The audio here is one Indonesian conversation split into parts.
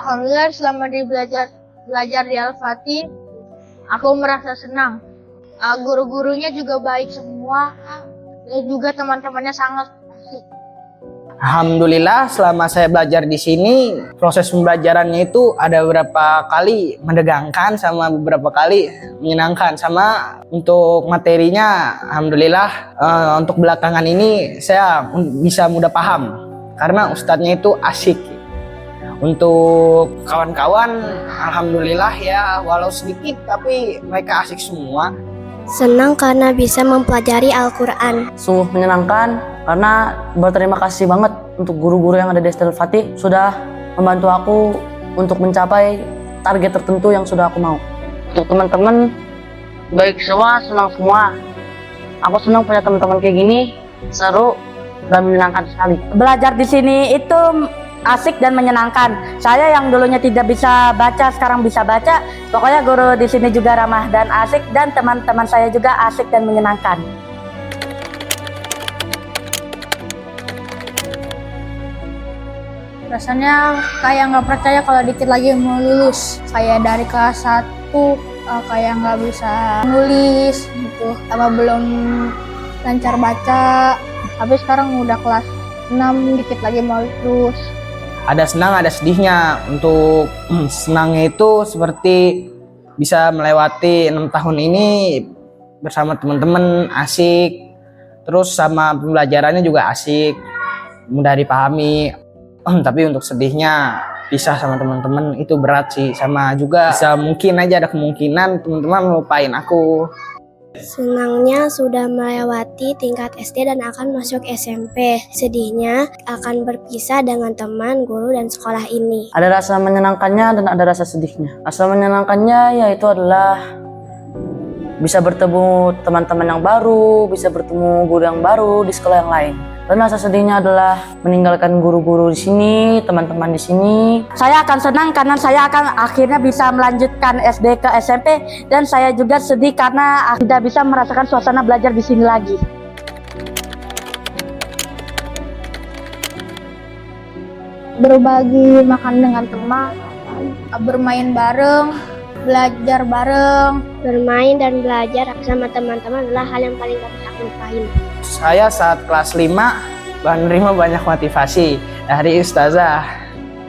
Alhamdulillah selama belajar di Al-Fatih, aku merasa senang. Guru-gurunya juga baik semua, dan juga teman-temannya sangat asik. Alhamdulillah selama saya belajar di sini, proses pembelajarannya itu ada beberapa kali menegangkan sama beberapa kali menyenangkan. Sama untuk materinya, alhamdulillah untuk belakangan ini saya bisa mudah paham karena ustadznya itu asik. Untuk kawan-kawan, alhamdulillah ya, walau sedikit tapi mereka asik semua. Senang karena bisa mempelajari Al-Quran. Sungguh menyenangkan karena berterima kasih banget untuk guru-guru yang ada di SD Al-Fatih sudah membantu aku untuk mencapai target tertentu yang sudah aku mau. Untuk teman-teman, baik semua, senang semua. Aku senang punya teman-teman kayak gini, seru dan menyenangkan sekali. Belajar di sini itu asik dan menyenangkan. Saya yang dulunya tidak bisa baca sekarang bisa baca. Pokoknya guru di sini juga ramah dan asik, dan teman-teman saya juga asik dan menyenangkan. Rasanya kayak nggak percaya kalau dikit lagi mau lulus. Kayak dari kelas 1 kayak nggak bisa nulis gitu, sama belum lancar baca. Tapi sekarang udah kelas 6, dikit lagi mau lulus. Ada senang, ada sedihnya. Untuk senangnya itu seperti bisa melewati 6 tahun ini bersama teman-teman, asik. Terus sama pembelajarannya juga asik, mudah dipahami. Tapi untuk sedihnya pisah sama teman-teman itu berat sih. Sama juga bisa mungkin aja ada kemungkinan teman-teman melupain aku. Senangnya sudah melewati tingkat SD dan akan masuk SMP. Sedihnya akan berpisah dengan teman, guru, dan sekolah ini. Ada rasa menyenangkannya dan ada rasa sedihnya. Rasa menyenangkannya yaitu adalah bisa bertemu teman-teman yang baru, bisa bertemu guru yang baru di sekolah yang lain. Dan rasa sedihnya adalah meninggalkan guru-guru di sini, teman-teman di sini. Saya akan senang karena saya akan akhirnya bisa melanjutkan SD ke SMP, dan saya juga sedih karena tidak bisa merasakan suasana belajar di sini lagi. Berbagi makan dengan teman, bermain bareng, belajar bareng. Bermain dan belajar bersama teman-teman adalah hal yang paling gak bisa aku lupain. Saya saat kelas 5 menerima banyak motivasi dari ustazah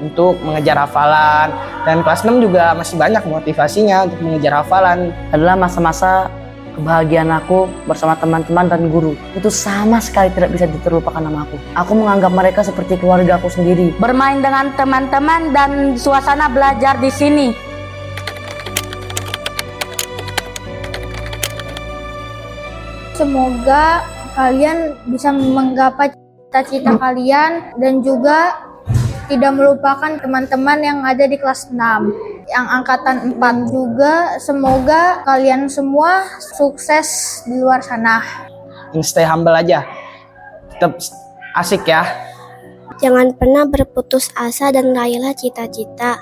untuk mengejar hafalan, dan kelas 6 juga masih banyak motivasinya untuk mengejar hafalan. Adalah masa-masa kebahagiaan aku bersama teman-teman dan guru. Itu sama sekali tidak bisa terlupakan sama aku. Aku menganggap mereka seperti keluarga aku sendiri. Bermain dengan teman-teman dan suasana belajar di sini. Semoga kalian bisa menggapai cita-cita kalian dan juga tidak melupakan teman-teman yang ada di kelas 6. Yang angkatan 4 juga, semoga kalian semua sukses di luar sana. Stay humble aja, tetap asik ya. Jangan pernah berputus asa dan raihlah cita-cita.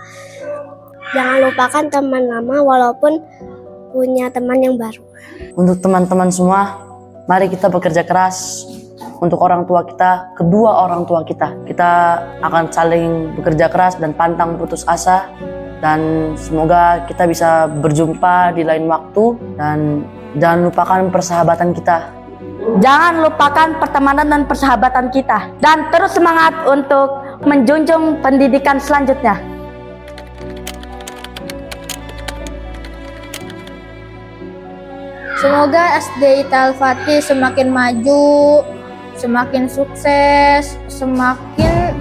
Jangan lupakan teman lama walaupun punya teman yang baru. Untuk teman-teman semua, mari kita bekerja keras untuk orang tua kita, kedua orang tua kita. Kita akan saling bekerja keras dan pantang putus asa. Dan semoga kita bisa berjumpa di lain waktu. Dan jangan lupakan persahabatan kita. Jangan lupakan pertemanan dan persahabatan kita. Dan terus semangat untuk menjunjung pendidikan selanjutnya. Semoga SD Al-Fatih semakin maju, semakin sukses, semakin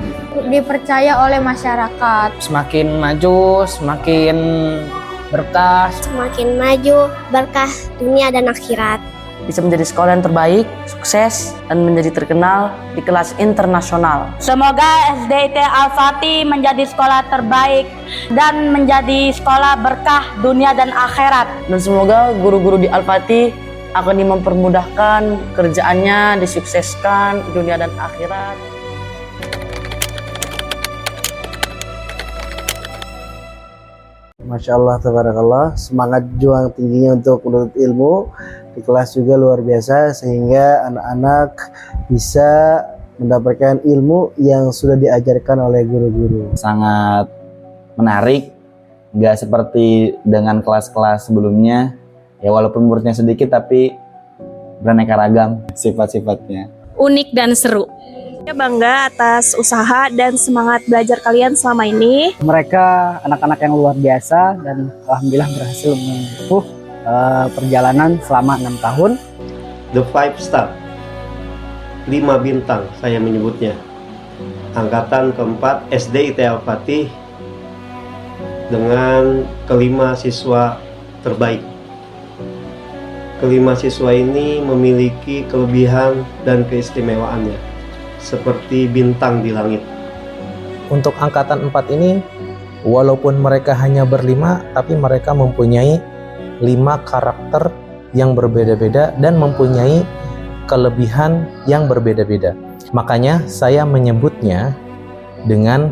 dipercaya oleh masyarakat. Semakin maju, semakin berkah. Semakin maju, berkah dunia dan akhirat. Bisa menjadi sekolah yang terbaik, sukses, dan menjadi terkenal di kelas internasional. Semoga SD Al-Fatih menjadi sekolah terbaik dan menjadi sekolah berkah dunia dan akhirat. Dan semoga guru-guru di Al-Fatih akan mempermudahkan kerjaannya, disukseskan dunia dan akhirat. Masya Allah, tabarakallah, semangat juang tingginya untuk menuntut ilmu. Di kelas juga luar biasa, sehingga anak-anak bisa mendapatkan ilmu yang sudah diajarkan oleh guru-guru. Sangat menarik, nggak seperti dengan kelas-kelas sebelumnya. Ya walaupun muridnya sedikit tapi beraneka ragam sifat-sifatnya. Unik dan seru. Saya bangga atas usaha dan semangat belajar kalian selama ini. Mereka anak-anak yang luar biasa dan alhamdulillah berhasil menempuh perjalanan selama 6 tahun. The 5 Star, 5 bintang saya menyebutnya. Angkatan keempat SD IT Al-Fatih dengan kelima siswa terbaik. Kelima siswa ini memiliki kelebihan dan keistimewaannya, seperti bintang di langit. Untuk angkatan 4 ini, walaupun mereka hanya berlima, tapi mereka mempunyai 5 karakter yang berbeda-beda dan mempunyai kelebihan yang berbeda-beda. Makanya saya menyebutnya dengan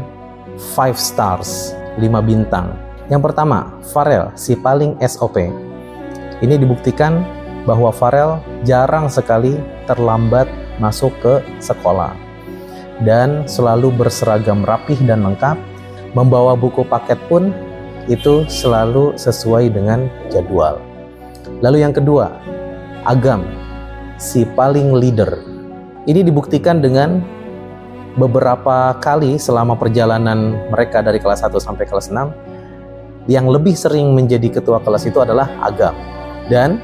5 stars, 5 bintang. Yang pertama, Farel, si paling SOP. Ini dibuktikan bahwa Farel jarang sekali terlambat masuk ke sekolah dan selalu berseragam rapih dan lengkap. Membawa buku paket pun itu selalu sesuai dengan jadwal. Lalu yang kedua, Agam, si paling leader. Ini dibuktikan dengan beberapa kali selama perjalanan mereka dari kelas 1 sampai kelas 6, yang lebih sering menjadi ketua kelas itu adalah Agam. Dan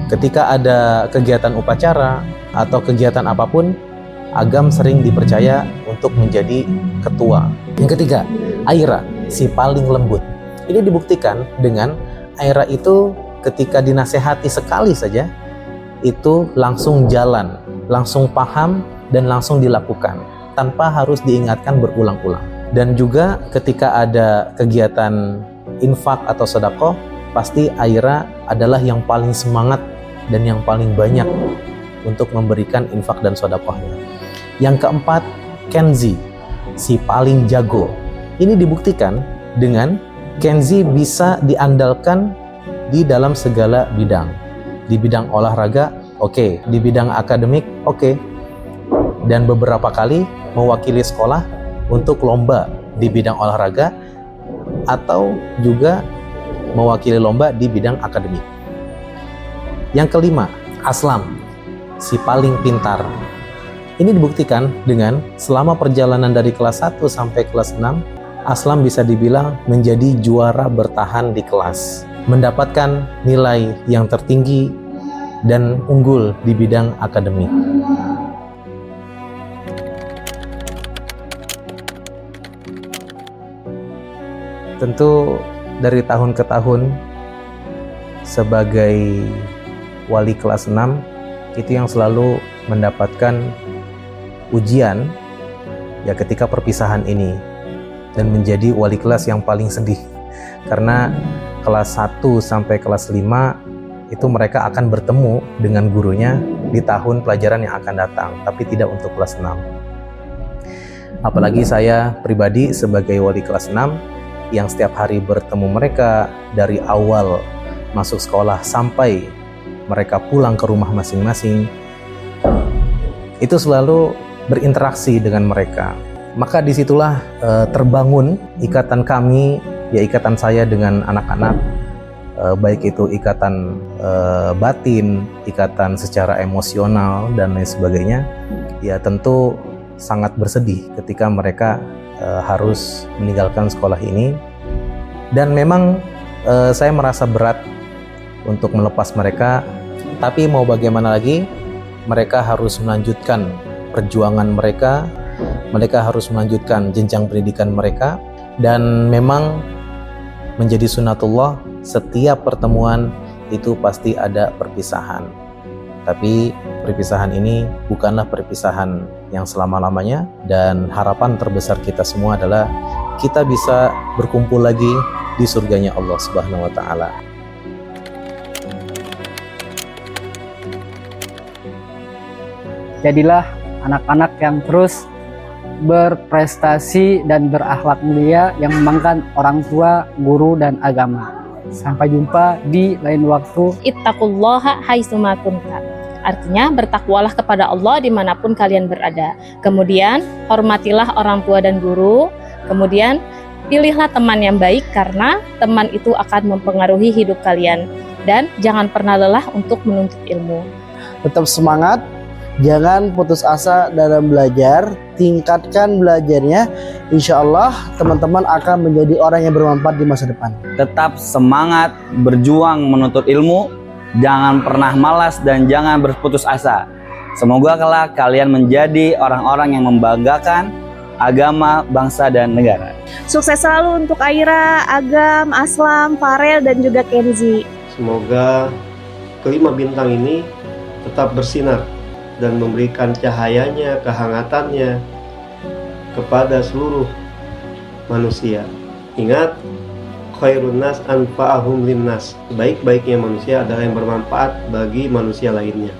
ketika ada kegiatan upacara atau kegiatan apapun, Agam sering dipercaya untuk menjadi ketua. Yang ketiga, Aira, si paling lembut. Ini dibuktikan dengan Aira itu ketika dinasehati sekali saja, itu langsung jalan, langsung paham, dan langsung dilakukan, tanpa harus diingatkan berulang-ulang. Dan juga ketika ada kegiatan infak atau sedekah, pasti Aira adalah yang paling semangat dan yang paling banyak untuk memberikan infak dan sedekahnya. Yang keempat, Kenzi, si paling jago. Ini dibuktikan dengan Kenzi bisa diandalkan di dalam segala bidang. Di bidang olahraga, oke. Di bidang akademik, oke. Dan beberapa kali mewakili sekolah untuk lomba di bidang olahraga atau juga mewakili lomba di bidang akademik. Yang kelima, Aslam, si paling pintar. Ini dibuktikan dengan selama perjalanan dari kelas 1 sampai kelas 6, Aslam bisa dibilang menjadi juara bertahan di kelas, mendapatkan nilai yang tertinggi dan unggul di bidang akademik. Tentu dari tahun ke tahun sebagai wali kelas 6 itu yang selalu mendapatkan ujian ya ketika perpisahan ini, dan menjadi wali kelas yang paling sedih karena kelas 1 sampai kelas 5 itu mereka akan bertemu dengan gurunya di tahun pelajaran yang akan datang, tapi tidak untuk kelas 6. Apalagi saya pribadi sebagai wali kelas 6 yang setiap hari bertemu mereka dari awal masuk sekolah sampai mereka pulang ke rumah masing-masing, itu selalu berinteraksi dengan mereka. Maka disitulah terbangun ikatan kami, ya ikatan saya dengan anak-anak, baik itu ikatan batin, ikatan secara emosional dan lain sebagainya. Ya tentu sangat bersedih ketika mereka harus meninggalkan sekolah ini, dan memang saya merasa berat untuk melepas mereka, tapi mau bagaimana lagi, mereka harus melanjutkan perjuangan mereka, mereka harus melanjutkan jenjang pendidikan mereka, dan memang menjadi sunatullah setiap pertemuan itu pasti ada perpisahan. Tapi perpisahan ini bukanlah perpisahan yang selama-lamanya, dan harapan terbesar kita semua adalah kita bisa berkumpul lagi di surganya Allah Subhanahu wa Ta'ala. Jadilah anak-anak yang terus berprestasi dan berakhlak mulia yang membanggakan orang tua, guru, dan agama. Sampai jumpa di lain waktu. Ittaqullaha haitsuma kunta. Artinya bertakwalah kepada Allah dimanapun kalian berada. Kemudian hormatilah orang tua dan guru. Kemudian pilihlah teman yang baik karena teman itu akan mempengaruhi hidup kalian. Dan jangan pernah lelah untuk menuntut ilmu. Tetap semangat, jangan putus asa dalam belajar, tingkatkan belajarnya. Insya Allah teman-teman akan menjadi orang yang bermanfaat di masa depan. Tetap semangat, berjuang menuntut ilmu, jangan pernah malas dan jangan berputus asa. Semoga kelak kalian menjadi orang-orang yang membanggakan agama, bangsa, dan negara. Sukses selalu untuk Aira, Agam, Aslam, Farel, dan juga Kenzi. Semoga kelima bintang ini tetap bersinar dan memberikan cahayanya, kehangatannya kepada seluruh manusia. Ingat, khairun nas anfa'ahum linnas. Sebaik-baiknya manusia adalah yang bermanfaat bagi manusia lainnya.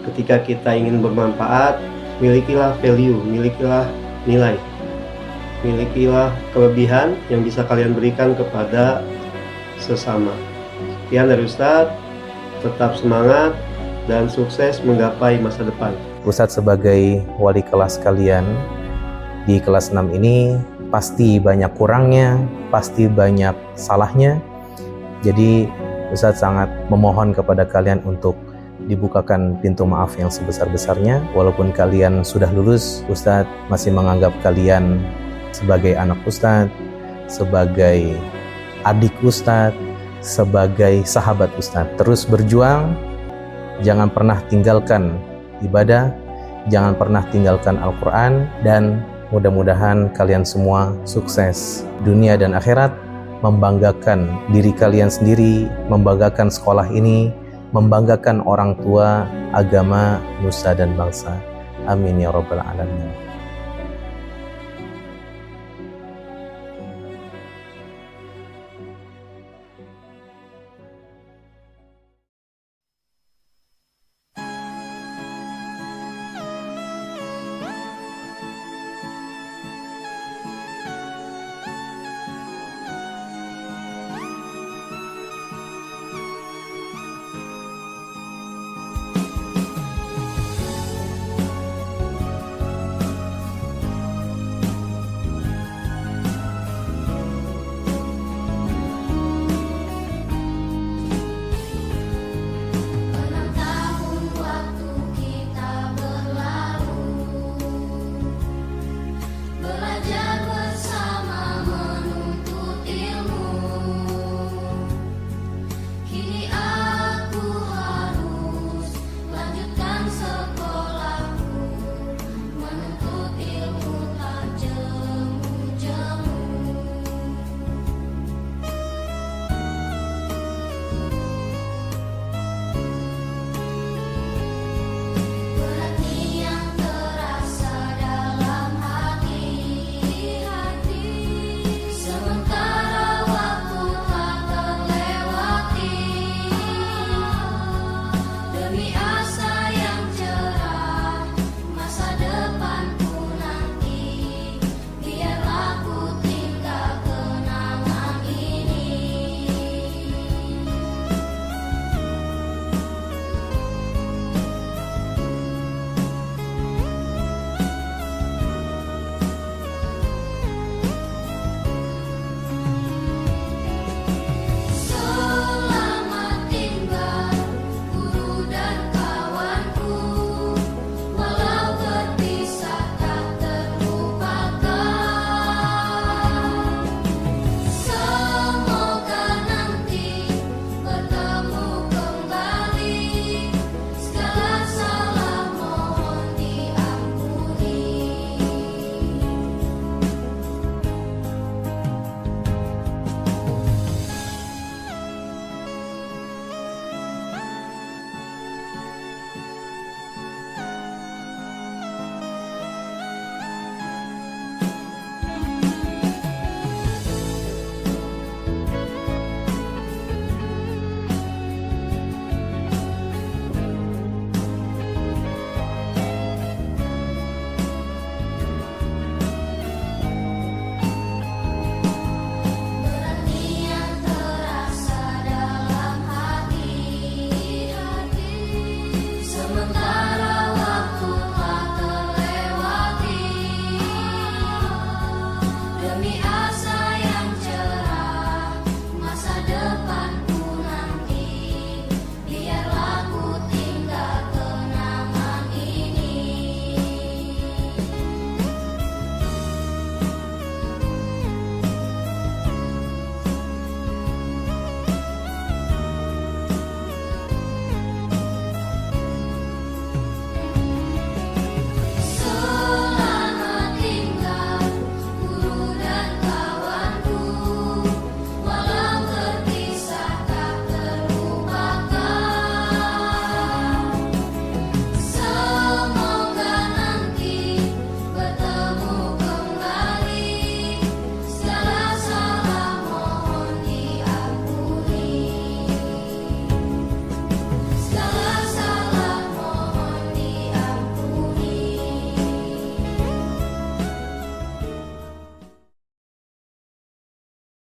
Ketika kita ingin bermanfaat, milikilah value, milikilah nilai, milikilah kelebihan yang bisa kalian berikan kepada sesama. Sekian dari Ustadz, tetap semangat dan sukses menggapai masa depan. Ustadz sebagai wali kelas kalian di kelas 6 ini pasti banyak kurangnya, pasti banyak salahnya. Jadi Ustadz sangat memohon kepada kalian untuk dibukakan pintu maaf yang sebesar-besarnya. Walaupun kalian sudah lulus, Ustadz masih menganggap kalian sebagai anak Ustadz, sebagai adik Ustadz, sebagai sahabat Ustadz. Terus berjuang, jangan pernah tinggalkan ibadah, jangan pernah tinggalkan Al-Quran, dan mudah-mudahan kalian semua sukses dunia dan akhirat, membanggakan diri kalian sendiri, membanggakan sekolah ini, membanggakan orang tua, agama, nusa, dan bangsa. Amin ya Rabbal Alamin.